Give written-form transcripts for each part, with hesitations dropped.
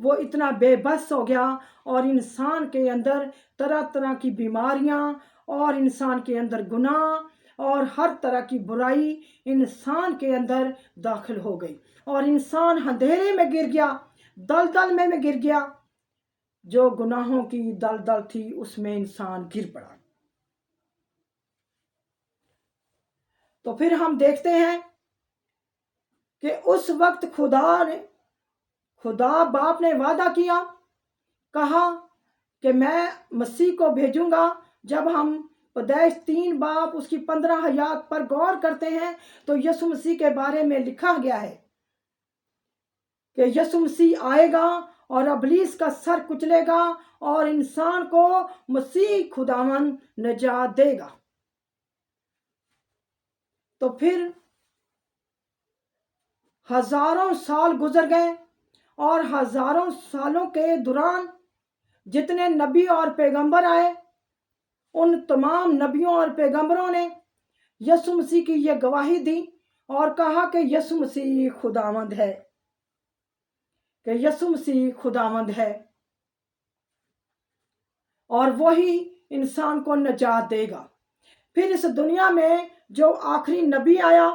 وہ اتنا بے بس ہو گیا اور انسان کے اندر طرح طرح کی بیماریاں اور انسان کے اندر گناہ اور ہر طرح کی برائی انسان کے اندر داخل ہو گئی اور انسان اندھیرے میں گر گیا، دلدل میں گر گیا۔ جو گناہوں کی دلدل تھی اس میں انسان گر پڑا۔ تو پھر ہم دیکھتے ہیں کہ اس وقت خدا باپ نے وعدہ کیا، کہا کہ میں مسیح کو بھیجوں گا۔ جب ہم پیدائش 3 باب اس کی 15 آیات پر غور کرتے ہیں تو یسوع مسیح کے بارے میں لکھا گیا ہے کہ یسوع مسیح آئے گا اور ابلیس کا سر کچلے گا اور انسان کو مسیح خداوند نجات دے گا۔ تو پھر ہزاروں سال گزر گئے اور ہزاروں سالوں کے دوران جتنے نبی اور پیغمبر آئے، ان تمام نبیوں اور پیغمبروں نے یسوع مسیح کی یہ گواہی دی اور کہا کہ یسوع مسیح خداوند ہے، کہ یسوع مسیح خداوند ہے اور وہی انسان کو نجات دے گا۔ پھر اس دنیا میں جو آخری نبی آیا،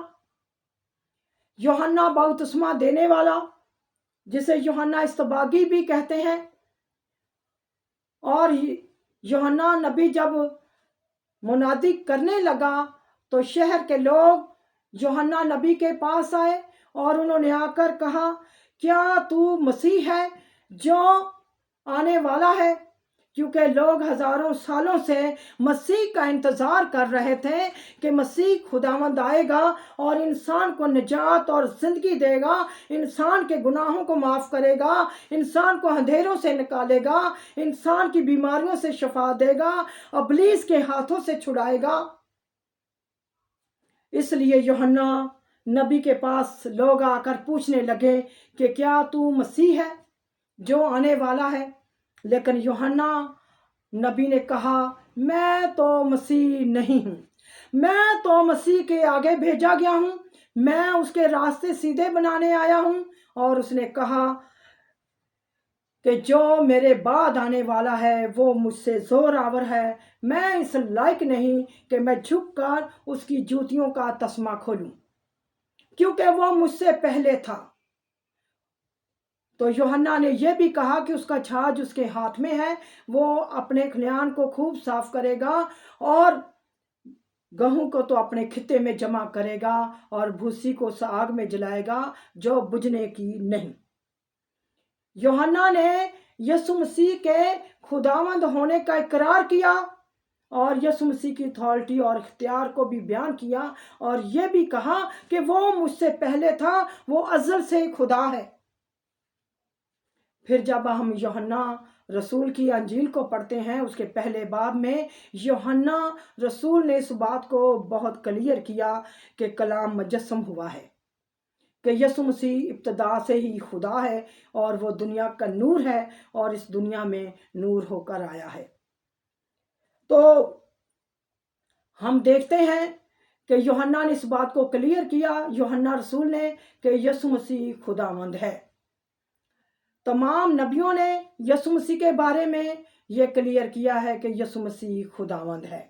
یوحنا بپتسمہ دینے والا، جسے یوحنا استباغی بھی کہتے ہیں، اور یوحنا نبی جب منادی کرنے لگا تو شہر کے لوگ یوحنا نبی کے پاس آئے اور انہوں نے آ کر کہا، کیا تو مسیح ہے جو آنے والا ہے؟ کیونکہ لوگ ہزاروں سالوں سے مسیح کا انتظار کر رہے تھے کہ مسیح خداوند آئے گا اور انسان کو نجات اور زندگی دے گا، انسان کے گناہوں کو معاف کرے گا، انسان کو اندھیروں سے نکالے گا، انسان کی بیماریوں سے شفا دے گا، ابلیس کے ہاتھوں سے چھڑائے گا۔ اس لیے یوحنا نبی کے پاس لوگ آ کر پوچھنے لگے کہ کیا تو مسیح ہے جو آنے والا ہے؟ لیکن یوحنا نبی نے کہا، میں تو مسیح نہیں ہوں، میں تو مسیح کے آگے بھیجا گیا ہوں، میں اس کے راستے سیدھے بنانے آیا ہوں۔ اور اس نے کہا کہ جو میرے بعد آنے والا ہے وہ مجھ سے زور آور ہے، میں اس لائق نہیں کہ میں جھک کر اس کی جوتیوں کا تسمہ کھولوں، کیونکہ وہ مجھ سے پہلے تھا۔ تو یوحنا نے یہ بھی کہا کہ اس کا چھاج اس کے ہاتھ میں ہے، وہ اپنے کھلیان کو خوب صاف کرے گا اور گہوں کو تو اپنے خطے میں جمع کرے گا اور بھوسی کو اس آگ میں جلائے گا جو بجھنے کی نہیں۔ یوحنا نے یسوع مسیح کے خداوند ہونے کا اقرار کیا اور یسوع مسیح کی اتھارٹی اور اختیار کو بھی بیان کیا اور یہ بھی کہا کہ وہ مجھ سے پہلے تھا، وہ ازل سے خدا ہے۔ پھر جب ہم یوحنا رسول کی انجیل کو پڑھتے ہیں، اس کے پہلے باب میں یوحنا رسول نے اس بات کو بہت کلیئر کیا کہ کلام مجسم ہوا ہے، کہ یسوع مسیح ابتدا سے ہی خدا ہے اور وہ دنیا کا نور ہے اور اس دنیا میں نور ہو کر آیا ہے۔ تو ہم دیکھتے ہیں کہ یوحنا نے اس بات کو کلیئر کیا، یوحنا رسول نے، کہ یسوع مسیح خداوند ہے۔ تمام نبیوں نے یسوع مسیح کے بارے میں یہ کلیئر کیا ہے کہ یسوع مسیح خداوند ہے۔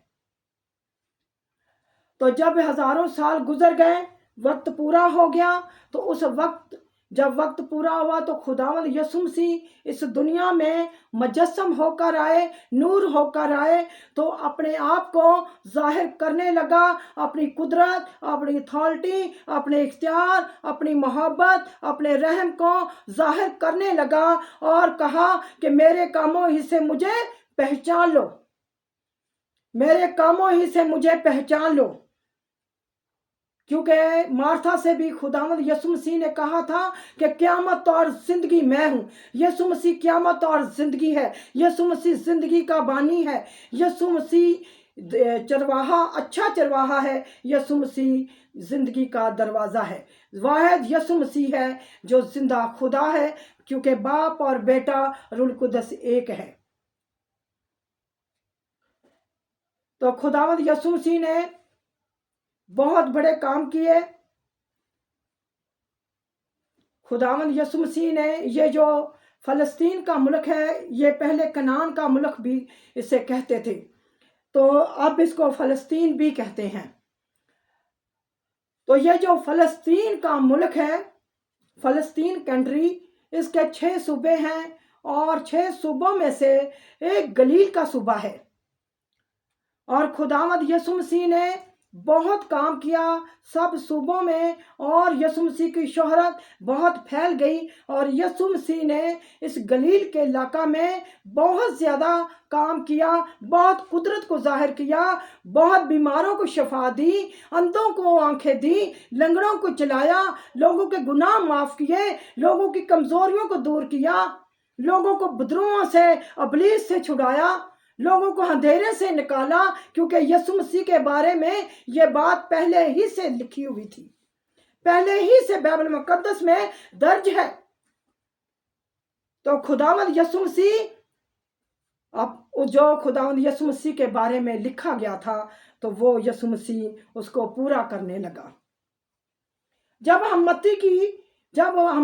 تو جب ہزاروں سال گزر گئے، وقت پورا ہو گیا، تو اس وقت جب وقت پورا ہوا تو خداوند یسوع مسیح اس دنیا میں مجسم ہو کر آئے، نور ہو کر آئے، تو اپنے آپ کو ظاہر کرنے لگا، اپنی قدرت، اپنی اتھارٹی، اپنے اختیار، اپنی محبت، اپنے رحم کو ظاہر کرنے لگا اور کہا کہ میرے کاموں ہی سے مجھے پہچان لو، میرے کاموں ہی سے مجھے پہچان لو۔ کیونکہ مارتھا سے بھی خداوند یسوع مسیح نے کہا تھا کہ قیامت اور زندگی میں ہوں۔ یسوع مسیح قیامت اور زندگی ہے، یسوع مسیح زندگی کا بانی ہے، یسوع مسیح چرواہا، اچھا چرواہا ہے، یسوع مسیح زندگی کا دروازہ ہے۔ واحد یسوع مسیح ہے جو زندہ خدا ہے، کیونکہ باپ اور بیٹا روح القدس ایک ہے۔ تو خداوند یسوع مسیح نے بہت بڑے کام کیے۔ خداوند یسوع مسیح نے یہ جو فلسطین کا ملک ہے، یہ پہلے کنعان کا ملک بھی اسے کہتے تھے، تو اب اس کو فلسطین بھی کہتے ہیں۔ تو یہ جو فلسطین کا ملک ہے، فلسطین کنٹری، اس کے 6 صوبے ہیں، اور 6 صوبوں میں سے ایک گلیل کا صوبہ ہے۔ اور خداوند یسوع مسیح نے بہت کام کیا سب صوبوں میں، اور یسوع مسیح کی شہرت بہت پھیل گئی، اور یسوع مسیح نے اس گلیل کے علاقہ میں بہت زیادہ کام کیا، بہت قدرت کو ظاہر کیا، بہت بیماروں کو شفا دی، اندھوں کو آنکھیں دی، لنگڑوں کو چلایا، لوگوں کے گناہ معاف کیے، لوگوں کی کمزوریوں کو دور کیا، لوگوں کو بدروؤں سے، ابلیس سے چھڑایا، لوگوں کو اندھیرے سے نکالا، کیونکہ یسوع مسیح کے بارے میں یہ بات پہلے ہی سے لکھی ہوئی تھی، پہلے ہی سے بائبل مقدس میں درج ہے۔ تو خداوند یسوع مسیح، اب جو خداوند یسوع مسیح کے بارے میں لکھا گیا تھا، تو وہ یسوع مسیح اس کو پورا کرنے لگا۔ جب ہم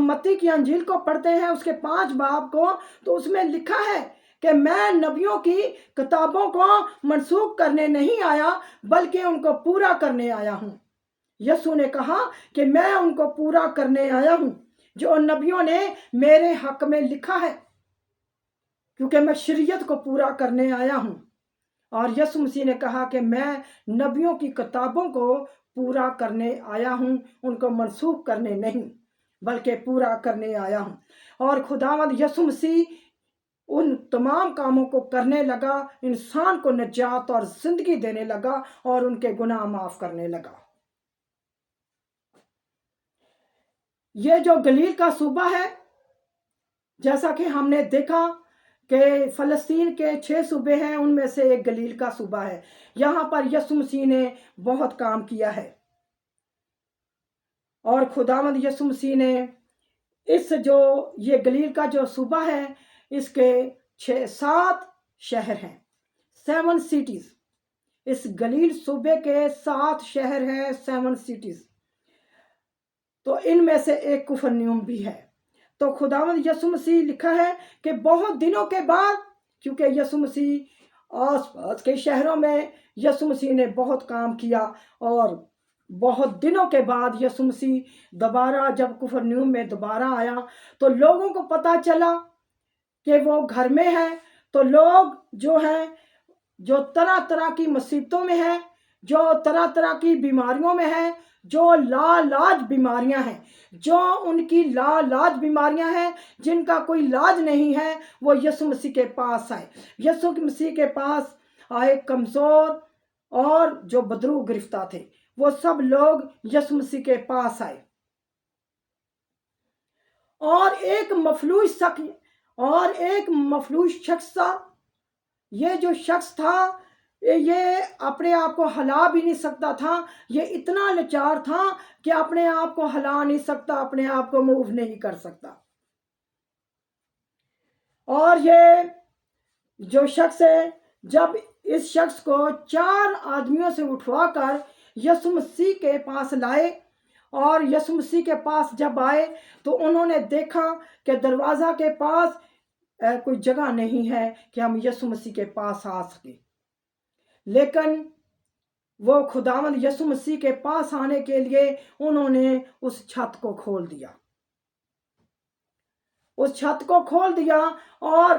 متی کی انجیل کو پڑھتے ہیں، اس کے 5 باب کو، تو اس میں لکھا ہے کہ میں نبیوں کی کتابوں کو منسوخ کرنے نہیں آیا، بلکہ ان کو پورا کرنے آیا ہوں۔ یسوع نے کہا کہ میں ان کو پورا کرنے آیا ہوں جو نبیوں نے میرے حق میں لکھا ہے، کیونکہ میں شریعت کو پورا کرنے آیا ہوں۔ اور یسوع مسیح نے کہا کہ میں نبیوں کی کتابوں کو پورا کرنے آیا ہوں، ان کو منسوخ کرنے نہیں، بلکہ پورا کرنے آیا ہوں۔ اور خداوند یسوع مسیح ان تمام کاموں کو کرنے لگا، انسان کو نجات اور زندگی دینے لگا، اور ان کے گناہ معاف کرنے لگا۔ یہ جو گلیل کا صوبہ ہے، جیسا کہ ہم نے دیکھا کہ فلسطین کے 6 صوبے ہیں، ان میں سے ایک گلیل کا صوبہ ہے۔ یہاں پر یسوع مسیح نے بہت کام کیا ہے، اور خداوند یسوع مسیح نے یہ گلیل کا جو صوبہ ہے، اس کے 7 شہر ہیں، 7 سٹیز۔ اس گلیل صوبے کے 7 شہر ہیں، 7 سٹیز۔ تو ان میں سے ایک کفرنیوم بھی ہے۔ تو خداوند یسوع مسیح لکھا ہے کہ بہت دنوں کے بعد، کیونکہ یسوع مسیح آس پاس کے شہروں میں یسوع مسیح نے بہت کام کیا، اور بہت دنوں کے بعد یسوع مسیح دوبارہ جب کفرنیوم میں دوبارہ آیا، تو لوگوں کو پتہ چلا کہ وہ گھر میں ہے۔ تو لوگ جو ہیں، جو طرح طرح کی مصیبتوں میں ہیں، جو طرح طرح کی بیماریوں میں ہیں، جو لاعلاج بیماریاں ہیں، جو ان کی لاعلاج بیماریاں ہیں، جن کا کوئی علاج نہیں ہے، وہ یسوع مسیح کے پاس آئے۔ یسوع مسیح کے پاس آئے کمزور اور جو بدرو گرفتہ تھے، وہ سب لوگ یسوع مسیح کے پاس آئے۔ اور ایک مفلوج شخص تھا۔ یہ جو شخص تھا، یہ اپنے آپ کو ہلا بھی نہیں سکتا تھا، یہ اتنا لاچار تھا کہ اپنے آپ کو ہلا نہیں سکتا، اپنے آپ کو موو نہیں کر سکتا۔ اور یہ جو شخص ہے، جب اس شخص کو 4 آدمیوں سے اٹھوا کر یسوع مسیح کے پاس لائے، اور یسوع مسیح کے پاس جب آئے، تو انہوں نے دیکھا کہ دروازہ کے پاس کوئی جگہ نہیں ہے کہ ہم یسوع مسیح کے پاس آ سکیں۔ لیکن وہ خداوند یسوع مسیح کے پاس آنے کے لیے انہوں نے اس چھت کو کھول دیا، اس چھت کو کھول دیا، اور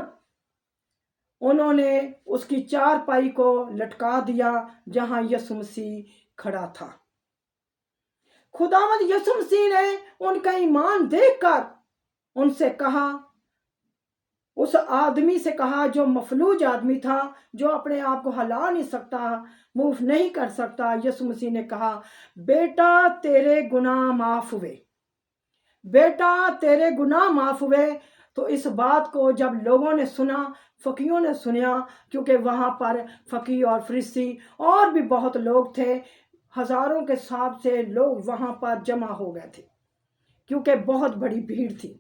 انہوں نے اس کی 4 پائی کو لٹکا دیا جہاں یسوع مسیح کھڑا تھا۔ خداوند یسوع مسیح نے ان کا ایمان دیکھ کر ان سے کہا، اس آدمی سے کہا جو مفلوج آدمی تھا، جو اپنے آپ کو ہلا نہیں سکتا، موو نہیں کر سکتا، یسوع مسیح نے کہا، بیٹا تیرے گناہ معاف ہوئے، بیٹا تیرے گناہ معاف ہوئے۔ تو اس بات کو جب لوگوں نے سنا، فقیوں نے سنیا، کیونکہ وہاں پر فقی اور فریسی اور بھی بہت لوگ تھے، ہزاروں کے حساب سے لوگ وہاں پر جمع ہو گئے تھے، کیونکہ بہت بڑی بھیڑ تھی۔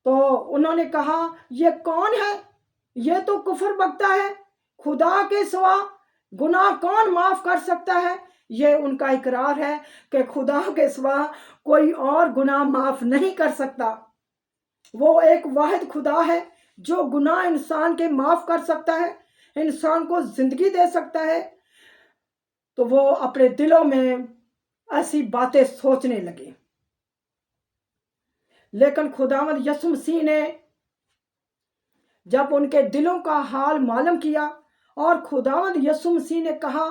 تو انہوں نے کہا، یہ کون ہے؟ یہ تو کفر بکتا ہے، خدا کے سوا گناہ کون معاف کر سکتا ہے؟ یہ ان کا اقرار ہے کہ خدا کے سوا کوئی اور گناہ معاف نہیں کر سکتا۔ وہ ایک واحد خدا ہے جو گناہ انسان کے معاف کر سکتا ہے، انسان کو زندگی دے سکتا ہے، تو وہ اپنے دلوں میں ایسی باتیں سوچنے لگے۔ لیکن خداوند یسوع مسیح نے جب ان کے دلوں کا حال معلوم کیا، اور خداوند یسوع مسیح نے کہا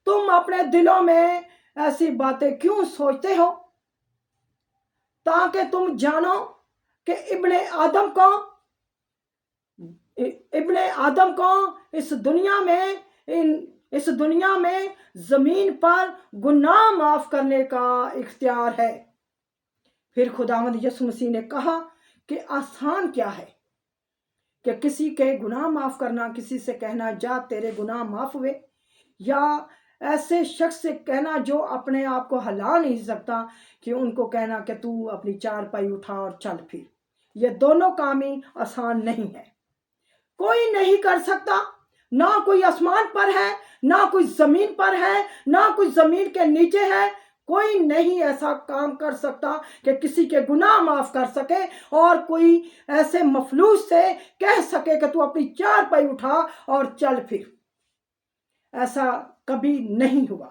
تم اپنے دلوں میں ایسی باتیں کیوں سوچتے ہو، تاکہ تم جانو کہ ابن آدم کو اس دنیا میں زمین پر گناہ معاف کرنے کا اختیار ہے۔ پھر خداوند یسوع مسیح نے کہا کہ آسان کیا ہے کہ کسی کے گناہ معاف کرنا، کسی سے کہنا جا تیرے گناہ معاف ہوئے، یا ایسے شخص سے کہنا جو اپنے آپ کو ہلا نہیں سکتا کہ ان کو کہنا کہ تو اپنی چارپائی اٹھا اور چل پھر۔ یہ دونوں کام ہی آسان نہیں ہے، کوئی نہیں کر سکتا، نہ کوئی آسمان پر ہے، نہ کوئی زمین پر ہے، نہ کوئی زمین کے نیچے ہے۔ کوئی نہیں ایسا کام کر سکتا کہ کسی کے گناہ معاف کر سکے، اور کوئی ایسے مفلوج سے کہہ سکے کہ تو اپنی چارپائی اٹھا اور چل پھر۔ ایسا کبھی نہیں ہوا،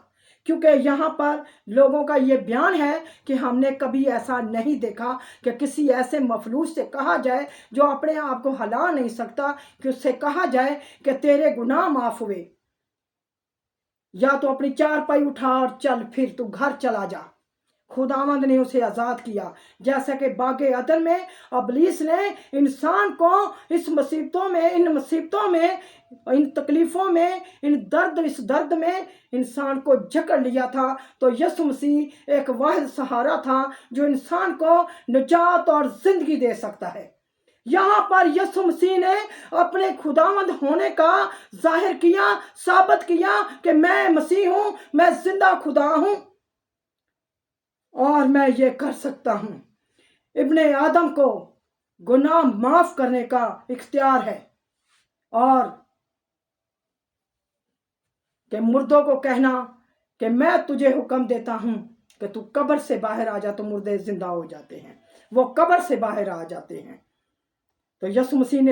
کیونکہ یہاں پر لوگوں کا یہ بیان ہے کہ ہم نے کبھی ایسا نہیں دیکھا کہ کسی ایسے مفلوج سے کہا جائے جو اپنے آپ کو ہلا نہیں سکتا، کہ اس سے کہا جائے کہ تیرے گناہ معاف ہوئے، یا تو اپنی چارپائی اٹھا اور چل پھر، تو گھر چلا جا۔ خداوند نے اسے آزاد کیا، جیسا کہ باغ عدن میں ابلیس نے انسان کو اس مصیبتوں میں، ان تکلیفوں میں، اس درد میں انسان کو جکڑ لیا تھا، تو یسوع مسیح ایک واحد سہارا تھا جو انسان کو نجات اور زندگی دے سکتا ہے۔ یہاں پر یسوع مسیح نے اپنے خداوند ہونے کا ظاہر کیا، ثابت کیا کہ میں مسیح ہوں، میں زندہ خدا ہوں، اور میں یہ کر سکتا ہوں۔ ابن آدم کو گناہ معاف کرنے کا اختیار ہے، اور کہ مردوں کو کہنا کہ میں تجھے حکم دیتا ہوں کہ تو قبر سے باہر آ جا، تو مردے زندہ ہو جاتے ہیں، وہ قبر سے باہر آ جاتے ہیں۔ تو یسوع مسیح نے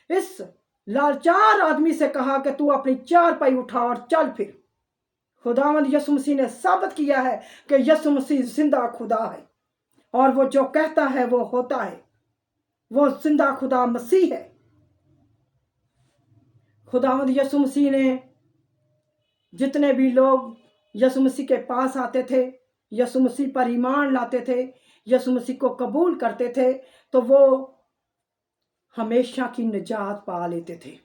اس لاچار آدمی سے کہا کہ تو اپنی چارپائی اٹھا اور چل پھر۔ خداوند یسوع مسیح نے ثابت کیا ہے کہ یسوع مسیح زندہ خدا ہے، اور وہ جو کہتا ہے وہ ہوتا ہے، وہ زندہ خدا مسیح ہے۔ خداوند یسوع مسیح نے جتنے بھی لوگ یسوع مسیح کے پاس آتے تھے، یسوع مسیح پر ایمان لاتے تھے، یسوع مسیح کو قبول کرتے تھے، تو وہ ہمیشہ کی نجات پا لیتے تھے۔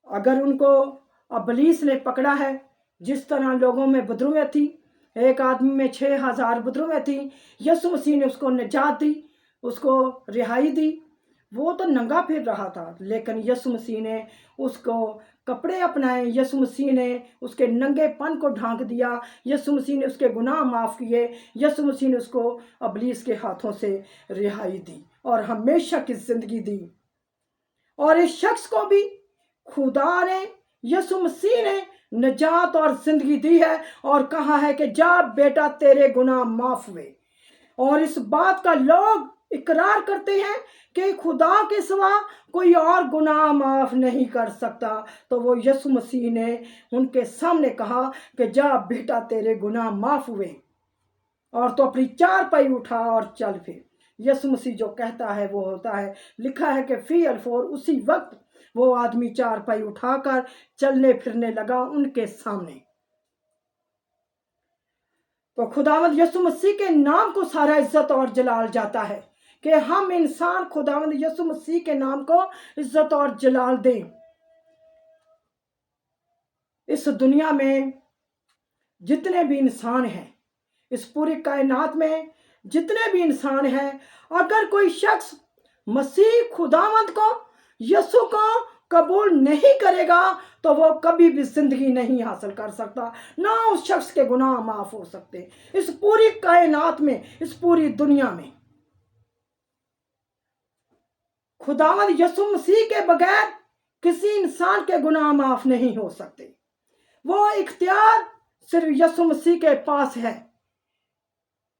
اگر ان کو ابلیس نے پکڑا ہے، جس طرح لوگوں میں بدرویں تھی، ایک آدمی میں 6000 بدرویں تھی، یسوع مسیح نے اس کو نجات دی، اس کو رہائی دی۔ وہ تو ننگا پھر رہا تھا، لیکن یسوع مسیح نے اس کو کپڑے اپنائے، یسوع مسیح نے اس کے ننگے پن کو ڈھانک دیا، یسوع مسیح نے اس کے گناہ معاف کیے، یسوع مسیح نے اس کو ابلیس کے ہاتھوں سے رہائی دی اور ہمیشہ کی زندگی دی۔ اور اس شخص کو بھی خدا نے، یسوع مسیح نے نجات اور زندگی دی ہے، اور کہا ہے کہ جا بیٹا تیرے گناہ معاف ہوئے۔ اور اس بات کا لوگ اقرار کرتے ہیں کہ خدا کے سوا کوئی اور گناہ معاف نہیں کر سکتا، تو وہ یسوع مسیح نے ان کے سامنے کہا کہ جا بیٹا تیرے گناہ معاف ہوئے، اور تو اپنی چارپائی اٹھا اور چل پھر۔ یسوع مسیح جو کہتا ہے وہ ہوتا ہے۔ لکھا ہے کہ فی الفور اسی وقت وہ آدمی چارپائی اٹھا کر چلنے پھرنے لگا ان کے سامنے۔ تو خداوند یسوع مسیح کے نام کو سارا عزت اور جلال جاتا ہے کہ ہم انسان خداوند یسوع مسیح کے نام کو عزت اور جلال دیں۔ اس دنیا میں جتنے بھی انسان ہیں، اس پوری کائنات میں جتنے بھی انسان ہیں، اگر کوئی شخص مسیح خداوند کو، یسوع کو قبول نہیں کرے گا تو وہ کبھی بھی زندگی نہیں حاصل کر سکتا، نہ اس شخص کے گناہ معاف ہو سکتے۔ اس پوری کائنات میں، اس پوری دنیا میں خداوند یسوع مسیح کے بغیر کسی انسان کے گناہ معاف نہیں ہو سکتے۔ وہ اختیار صرف یسوع مسیح کے پاس ہے۔